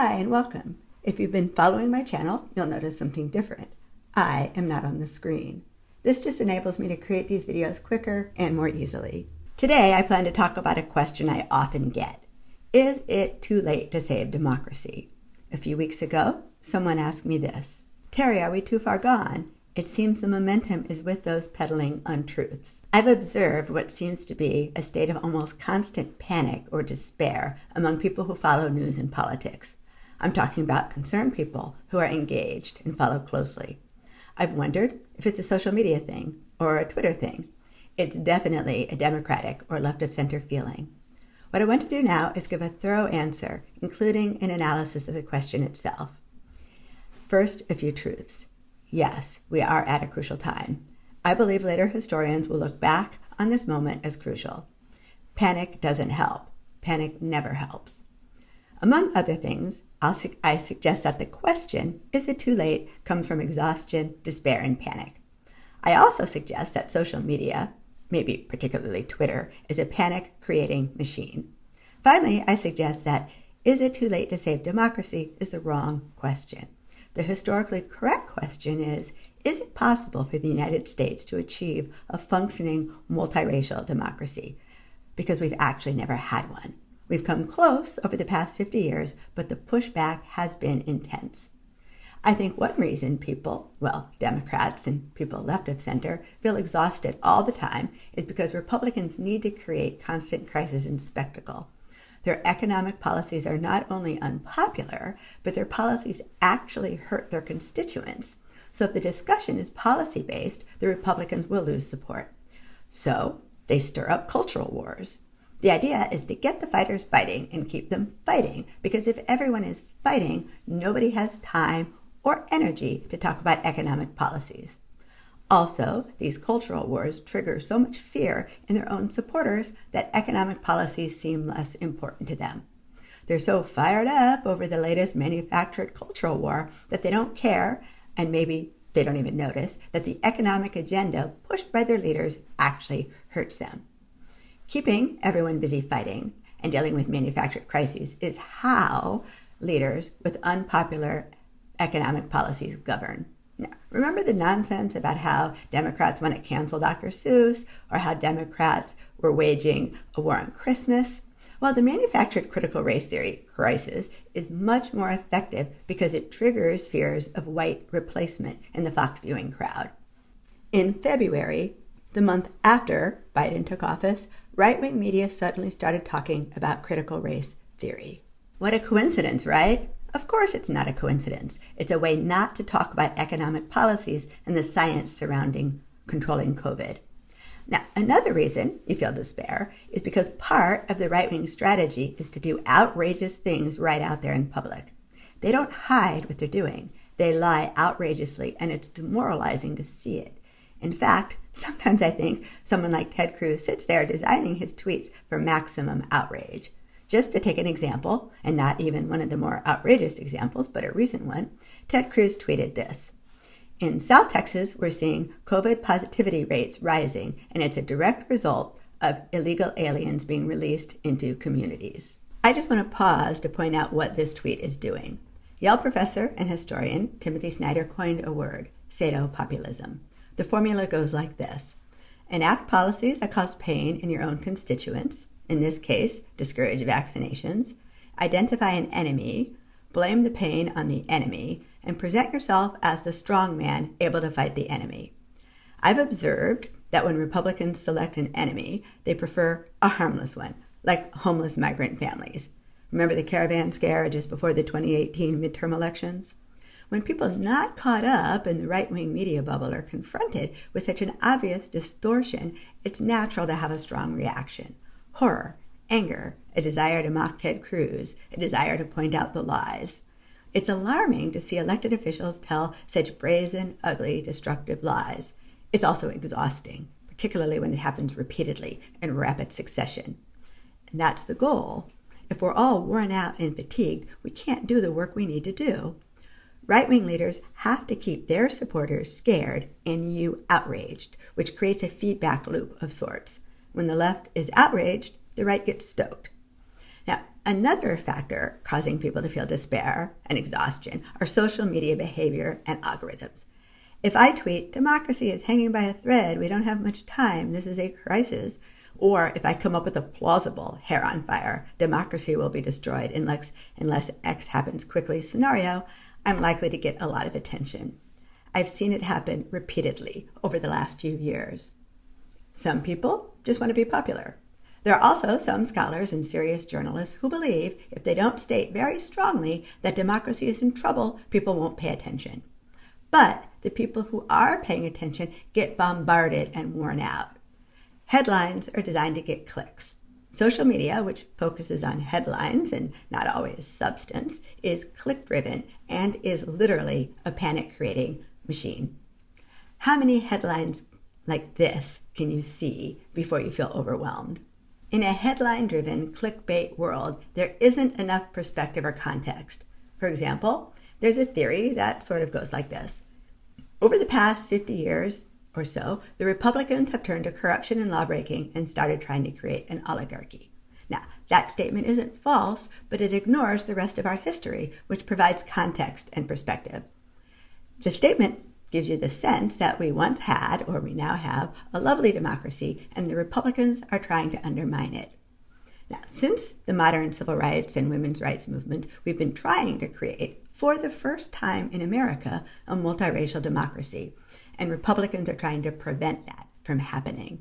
Hi and welcome. If you've been following my channel, you'll notice something different. I am not on the screen. This just enables me to create these videos quicker and more easily. Today, I plan to talk about a question I often get. Is it too late to save democracy? A few weeks ago, someone asked me this. Terry, are we too far gone? It seems the momentum is with those peddling untruths. I've observed what seems to be a state of almost constant panic or despair among people who follow news and politics. I'm talking about concerned people who are engaged and follow closely. I've wondered if it's a social media thing or a Twitter thing. It's definitely a Democratic or left-of-center feeling. What I want to do now is give a thorough answer, including an analysis of the question itself. First, a few truths. Yes, we are at a crucial time. I believe later historians will look back on this moment as crucial. Panic doesn't help. Panic never helps. Among other things, I suggest that the question, is it too late, comes from exhaustion, despair, and panic. I also suggest that social media, maybe particularly Twitter, is a panic-creating machine. Finally, I suggest that, is it too late to save democracy, is the wrong question. The historically correct question is it possible for the United States to achieve a functioning multiracial democracy? Because we've actually never had one. We've come close over the past 50 years, but the pushback has been intense. I think one reason people, Democrats and people left of center, feel exhausted all the time is because Republicans need to create constant crisis and spectacle. Their economic policies are not only unpopular, but their policies actually hurt their constituents. So if the discussion is policy-based, the Republicans will lose support. So they stir up cultural wars. The idea is to get the fighters fighting and keep them fighting, because if everyone is fighting, nobody has time or energy to talk about economic policies. Also, these cultural wars trigger so much fear in their own supporters that economic policies seem less important to them. They're so fired up over the latest manufactured cultural war that they don't care, and maybe they don't even notice, that the economic agenda pushed by their leaders actually hurts them. Keeping everyone busy fighting and dealing with manufactured crises is how leaders with unpopular economic policies govern. Now, remember the nonsense about how Democrats want to cancel Dr. Seuss or how Democrats were waging a war on Christmas? Well, the manufactured critical race theory, crisis, is much more effective because it triggers fears of white replacement in the Fox viewing crowd. In February, the month after Biden took office, right-wing media suddenly started talking about critical race theory. What a coincidence, right? Of course it's not a coincidence. It's a way not to talk about economic policies and the science surrounding controlling COVID. Now, another reason you feel despair is because part of the right-wing strategy is to do outrageous things right out there in public. They don't hide what they're doing. They lie outrageously, and it's demoralizing to see it. In fact, sometimes I think someone like Ted Cruz sits there designing his tweets for maximum outrage. Just to take an example, and not even one of the more outrageous examples, but a recent one, Ted Cruz tweeted this. In South Texas, we're seeing COVID positivity rates rising, and it's a direct result of illegal aliens being released into communities. I just want to pause to point out what this tweet is doing. Yale professor and historian Timothy Snyder coined a word, pseudo-populism. The formula goes like this. Enact policies that cause pain in your own constituents, in this case, discourage vaccinations, identify an enemy, blame the pain on the enemy, and present yourself as the strong man able to fight the enemy. I've observed that when Republicans select an enemy, they prefer a harmless one, like homeless migrant families. Remember the caravan scare just before the 2018 midterm elections? When people not caught up in the right-wing media bubble are confronted with such an obvious distortion, it's natural to have a strong reaction. Horror, anger, a desire to mock Ted Cruz, a desire to point out the lies. It's alarming to see elected officials tell such brazen, ugly, destructive lies. It's also exhausting, particularly when it happens repeatedly in rapid succession. And that's the goal. If we're all worn out and fatigued, we can't do the work we need to do. Right-wing leaders have to keep their supporters scared and you outraged, which creates a feedback loop of sorts. When the left is outraged, the right gets stoked. Now, Another factor causing people to feel despair and exhaustion are social media behavior and algorithms. If I tweet, "Democracy is hanging by a thread, we don't have much time, this is a crisis," or if I come up with a plausible hair on fire, "democracy will be destroyed unless X happens quickly" scenario, I'm likely to get a lot of attention. I've seen it happen repeatedly over the last few years. Some people just want to be popular. There are also some scholars and serious journalists who believe if they don't state very strongly that democracy is in trouble, people won't pay attention. But the people who are paying attention get bombarded and worn out. Headlines are designed to get clicks. Social media, which focuses on headlines and not always substance, is click-driven and is literally a panic-creating machine. How many headlines like this can you see before you feel overwhelmed? In a headline-driven clickbait world, there isn't enough perspective or context. For example, there's a theory that sort of goes like this. Over the past 50 years or so, the Republicans have turned to corruption and lawbreaking and started trying to create an oligarchy. Now, that statement isn't false, but it ignores the rest of our history, which provides context and perspective. The statement gives you the sense that we once had, or we now have, a lovely democracy, and the Republicans are trying to undermine it. Now, since the modern civil rights and women's rights movements, we've been trying to create, for the first time in America, a multiracial democracy, and Republicans are trying to prevent that from happening.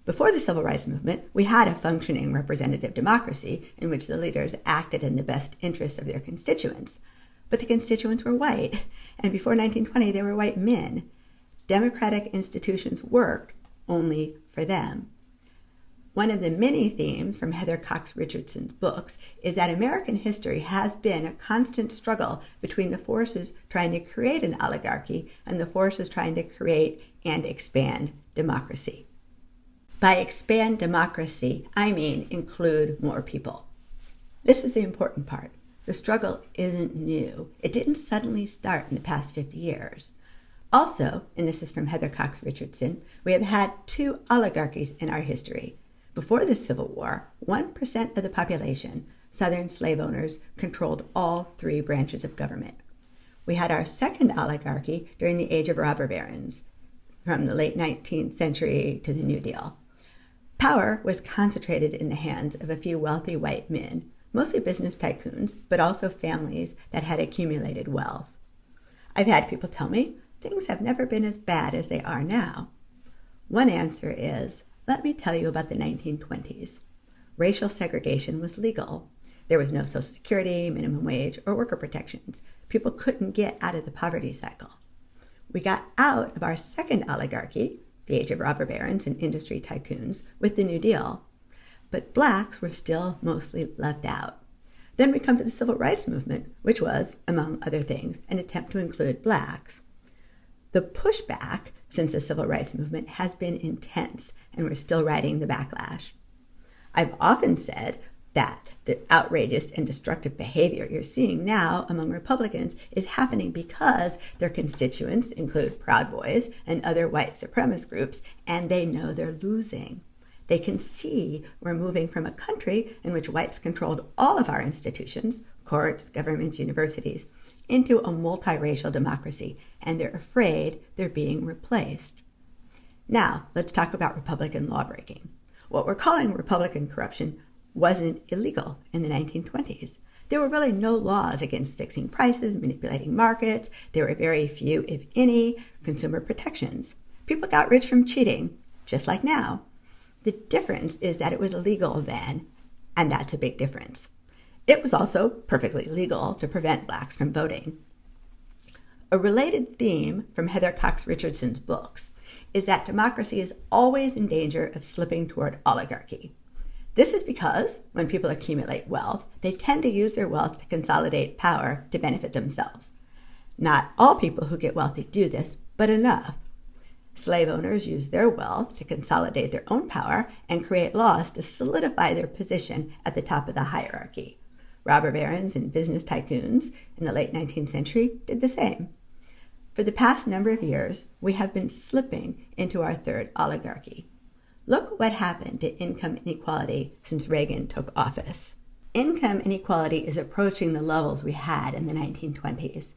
Before the civil rights movement, we had a functioning representative democracy in which the leaders acted in the best interest of their constituents. But the constituents were white, and before 1920, they were white men. Democratic institutions worked only for them. One of the many themes from Heather Cox Richardson's books is that American history has been a constant struggle between the forces trying to create an oligarchy and the forces trying to create and expand democracy. By expand democracy, I mean include more people. This is the important part. The struggle isn't new. It didn't suddenly start in the past 50 years. Also, and this is from Heather Cox Richardson, we have had two oligarchies in our history. Before the Civil War, 1% of the population, Southern slave owners, controlled all three branches of government. We had our second oligarchy during the age of robber barons, from the late 19th century to the New Deal. Power was concentrated in the hands of a few wealthy white men, mostly business tycoons, but also families that had accumulated wealth. I've had people tell me things have never been as bad as they are now. One answer is, let me tell you about the 1920s. Racial segregation was legal. There was no Social Security, minimum wage, or worker protections. People couldn't get out of the poverty cycle. We got out of our second oligarchy, the age of robber barons and industry tycoons, with the New Deal. But blacks were still mostly left out. Then we come to the civil rights movement, which was, among other things, an attempt to include blacks. The pushback since the civil rights movement has been intense, and we're still riding the backlash. I've often said that the outrageous and destructive behavior you're seeing now among Republicans is happening because their constituents include Proud Boys and other white supremacist groups, and they know they're losing. They can see we're moving from a country in which whites controlled all of our institutions, courts, governments, universities, into a multiracial democracy, and they're afraid they're being replaced. Now, let's talk about Republican lawbreaking. What we're calling Republican corruption wasn't illegal in the 1920s. There were really no laws against fixing prices, manipulating markets. There were very few, if any, consumer protections. People got rich from cheating, just like now. The difference is that it was illegal then, and that's a big difference. It was also perfectly legal to prevent blacks from voting. A related theme from Heather Cox Richardson's books is that democracy is always in danger of slipping toward oligarchy. This is because when people accumulate wealth, they tend to use their wealth to consolidate power to benefit themselves. Not all people who get wealthy do this, but enough. Slave owners use their wealth to consolidate their own power and create laws to solidify their position at the top of the hierarchy. Robber barons and business tycoons in the late 19th century did the same. For the past number of years, we have been slipping into our third oligarchy. Look what happened to income inequality since Reagan took office. Income inequality is approaching the levels we had in the 1920s.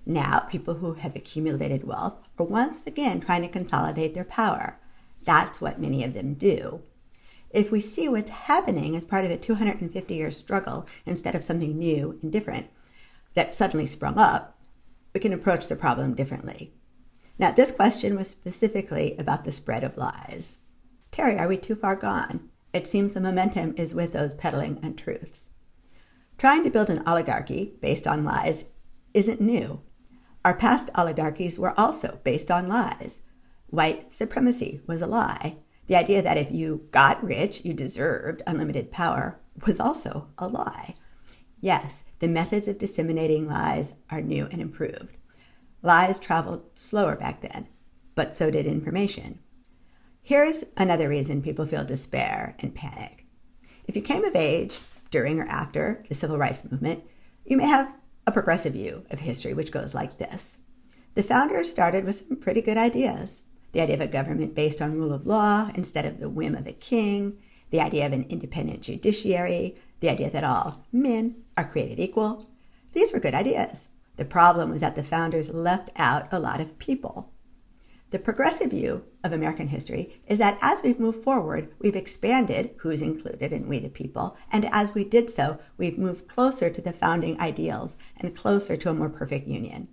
Now, people who have accumulated wealth are once again trying to consolidate their power. That's what many of them do. If we see what's happening as part of a 250-year struggle instead of something new and different that suddenly sprung up, we can approach the problem differently. Now, this question was specifically about the spread of lies. Terry, are we too far gone? It seems the momentum is with those peddling untruths. Trying to build an oligarchy based on lies isn't new. Our past oligarchies were also based on lies. White supremacy was a lie. The idea that if you got rich, you deserved unlimited power was also a lie. Yes, the methods of disseminating lies are new and improved. Lies traveled slower back then, but so did information. Here's another reason people feel despair and panic. If you came of age during or after the Civil Rights Movement, you may have a progressive view of history, which goes like this. The founders started with some pretty good ideas. The idea of a government based on rule of law instead of the whim of a king, the idea of an independent judiciary, the idea that all men are created equal. These were good ideas. The problem was that the founders left out a lot of people. The progressive view of American history is that as we've moved forward, we've expanded who's included in we the people, and as we did so, we've moved closer to the founding ideals and closer to a more perfect union.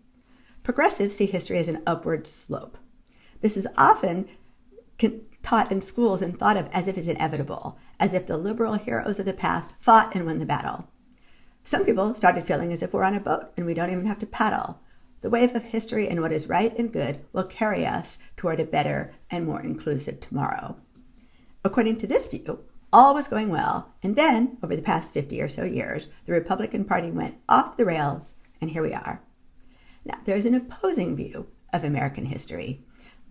Progressives see history as an upward slope. This is often taught in schools and thought of as if it's inevitable, as if the liberal heroes of the past fought and won the battle. Some people started feeling as if we're on a boat and we don't even have to paddle. The wave of history and what is right and good will carry us toward a better and more inclusive tomorrow. According to this view, all was going well, and then, over the past 50 or so years, the Republican Party went off the rails, and here we are. Now, there's an opposing view of American history,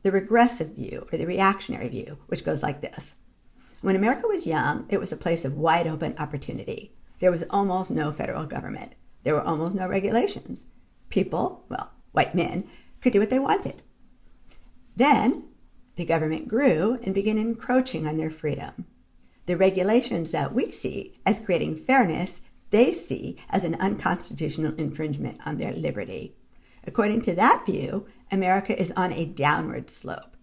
the regressive view or the reactionary view, which goes like this. When America was young, it was a place of wide open opportunity. There was almost no federal government. There were almost no regulations. People, well, white men, could do what they wanted. Then the government grew and began encroaching on their freedom. The regulations that we see as creating fairness, they see as an unconstitutional infringement on their liberty. According to that view, America is on a downward slope.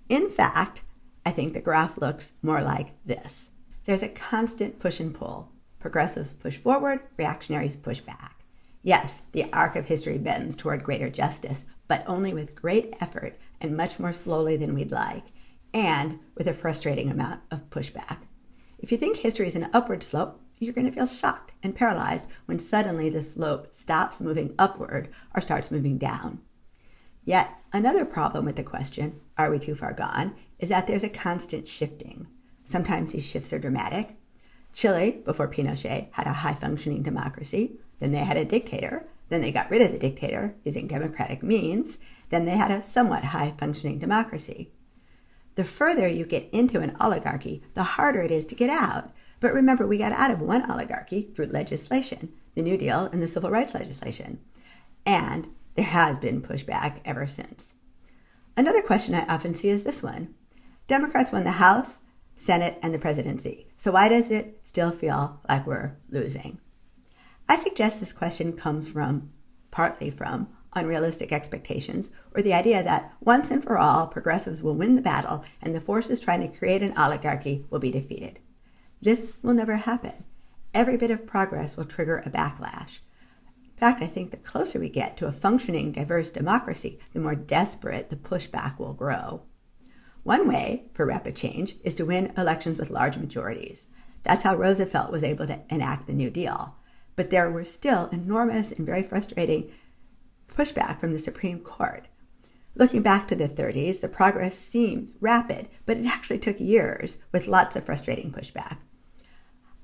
In fact, I think the graph looks more like this. There's a constant push and pull. Progressives push forward, reactionaries push back. Yes, the arc of history bends toward greater justice, but only with great effort and much more slowly than we'd like, and with a frustrating amount of pushback. If you think history is an upward slope, you're going to feel shocked and paralyzed when suddenly the slope stops moving upward or starts moving down. Yet, another problem with the question, are we too far gone, is that there's a constant shifting. Sometimes these shifts are dramatic. Chile, before Pinochet, had a high-functioning democracy. Then they had a dictator. Then they got rid of the dictator using democratic means. Then they had a somewhat high-functioning democracy. The further you get into an oligarchy, the harder it is to get out. But remember, we got out of one oligarchy through legislation, the New Deal and the Civil Rights legislation. And there has been pushback ever since. Another question I often see is this one. Democrats won the House, Senate, and the presidency. So why does it still feel like we're losing? I suggest this question comes partly from unrealistic expectations, or the idea that once and for all, progressives will win the battle and the forces trying to create an oligarchy will be defeated. This will never happen. Every bit of progress will trigger a backlash. In fact, I think the closer we get to a functioning, diverse democracy, the more desperate the pushback will grow. One way for rapid change is to win elections with large majorities. That's how Roosevelt was able to enact the New Deal. But there were still enormous and very frustrating pushback from the Supreme Court. Looking back to the 30s, the progress seems rapid, but it actually took years with lots of frustrating pushback.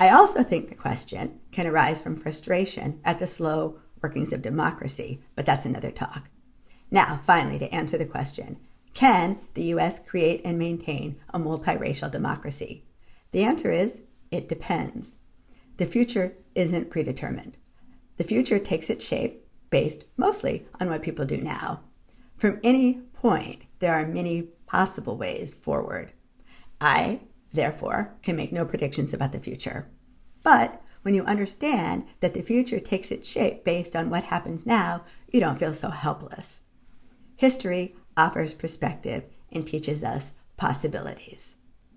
I also think the question can arise from frustration at the slow workings of democracy, but that's another talk. Now, finally, to answer the question, can the U.S. create and maintain a multiracial democracy? The answer is, it depends. The future isn't predetermined. The future takes its shape based mostly on what people do now. From any point, there are many possible ways forward. I, therefore, can make no predictions about the future. But When you understand that the future takes its shape based on what happens now, you don't feel so helpless. History offers perspective and teaches us possibilities.